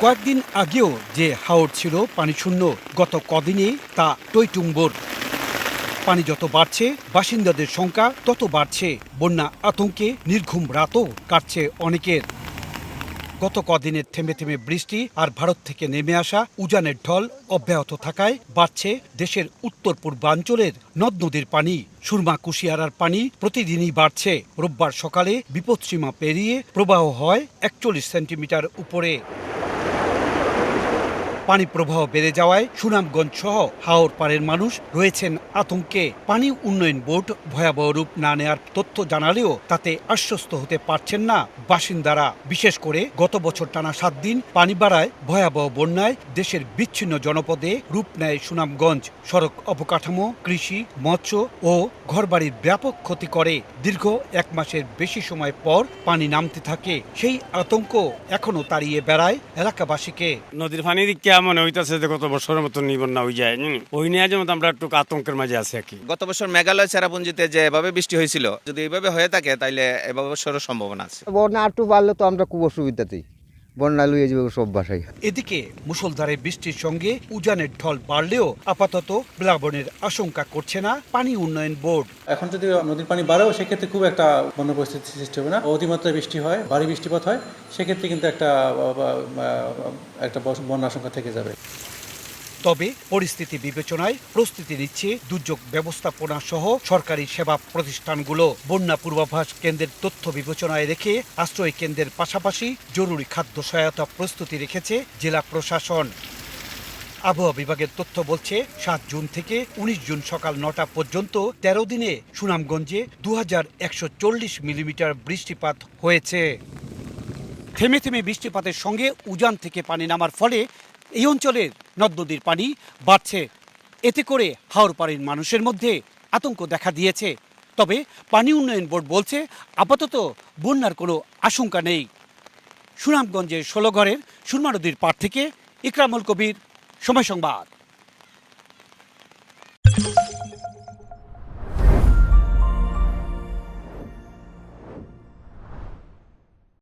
কয়েকদিন আগেও যে হাওর ছিল পানিশূন্য, গত কদিনে তা টইটুম্বর। পানি যত বাড়ছে বাসিন্দাদের সংখ্যা তত বাড়ছে। বন্যা আতঙ্কে নির্ঘুম রাতও কাটছে অনেকের। গত কদিনের থেমে থেমে বৃষ্টি আর ভারত থেকে নেমে আসা উজানের ঢল অব্যাহত থাকায় বাড়ছে দেশের উত্তর পূর্বাঞ্চলের নদ নদীর পানি। সুরমা কুশিয়ারার পানি প্রতিদিনই বাড়ছে। রোববার সকালে বিপদসীমা পেরিয়ে প্রবাহ হয় 41 সেন্টিমিটার উপরে। পানি প্রবাহ বেড়ে যাওয়ায় সুনামগঞ্জ সহ হাওর পাড়ের মানুষ রয়েছেন আতঙ্কে। পানি উন্নয়ন বোর্ড ভয়াবহ রূপ না নেয়ার তথ্য জানালেও তাতে আশ্বস্ত হতে পারছেন না বাসিন্দারা। বিশেষ করে গত বছর টানা 7 দিন পানি বাড়ায় ভয়াবহ বন্যায় দেশের বিচ্ছিন্ন জনপদে রূপ নেয় সুনামগঞ্জ। সড়ক অবকাঠামো, কৃষি, মৎস্য ও ঘরবাড়ির ব্যাপক ক্ষতি করে। দীর্ঘ 1 মাসের বেশি সময় পর পানি নামতে থাকে। সেই আতঙ্ক এখনো তাড়িয়ে বেড়ায় এলাকাবাসীকে। নদীর পানি মনে হইতেছে যে গত বছরের মতো বন্যা হয়ে যায়, ওই নিয়ে যেমন আমরা একটু আতঙ্কের মাঝে আছি আর কি। গত বছর মেঘালয় চেরাপুঞ্জিতে যে এভাবে বৃষ্টি হয়েছিল, যদি এইভাবে হয়ে থাকে তাহলে এবছরও সম্ভাবনা আছে। বন্যা একটু বাড়লে তো আমরা খুব অসুবিধাতেই, বন্যা লুয়ে যাবে সব বাসায়। এদিকে মুষলধারে বৃষ্টির সঙ্গে উজানের ঢল বাড়লেও আপাতত প্লাবনের আশঙ্কা করছে না পানি উন্নয়ন বোর্ড। এখন যদি নদীর পানি বাড়েও সেক্ষেত্রে খুব একটা বন্য পরিস্থিতি সৃষ্টি হবে না। অতিমাত্রায় বৃষ্টি হয়, ভারী বৃষ্টিপাত হয়, সেক্ষেত্রে কিন্তু একটা বন্যা আশঙ্কা থেকে যাবে। তবে পরিস্থিতি বিবেচনায় প্রস্তুতি নিচ্ছে দুর্যোগ ব্যবস্থাপনা সহ সরকারি সেবা প্রতিষ্ঠানগুলো। বন্যা পূর্বাভাস কেন্দ্রের তথ্য বিবেচনায় রেখে আশ্রয় কেন্দ্রের পাশাপাশি জরুরি খাদ্য সহায়তা প্রস্তুতি রেখেছে জেলা প্রশাসন। আবহাওয়া বিভাগের তথ্য বলছে 7 জুন থেকে 19 জুন সকাল 9টা পর্যন্ত 13 দিনে সুনামগঞ্জে 2140 মিলিমিটার বৃষ্টিপাত হয়েছে। থেমে থেমে বৃষ্টিপাতের সঙ্গে উজান থেকে পানি নামার ফলে এই অঞ্চলের নদ নদীর পানি বাড়ছে। এতে করে হাওর পাড়ের মানুষের মধ্যে আতঙ্ক দেখা দিয়েছে। তবে পানি উন্নয়ন বোর্ড বলছে আপাতত বন্যার কোনো আশঙ্কা নেই। সুনামগঞ্জের 16 ঘরের সুরমা নদীর পাড় থেকে ইকরামুল কবির, সময় সংবাদ।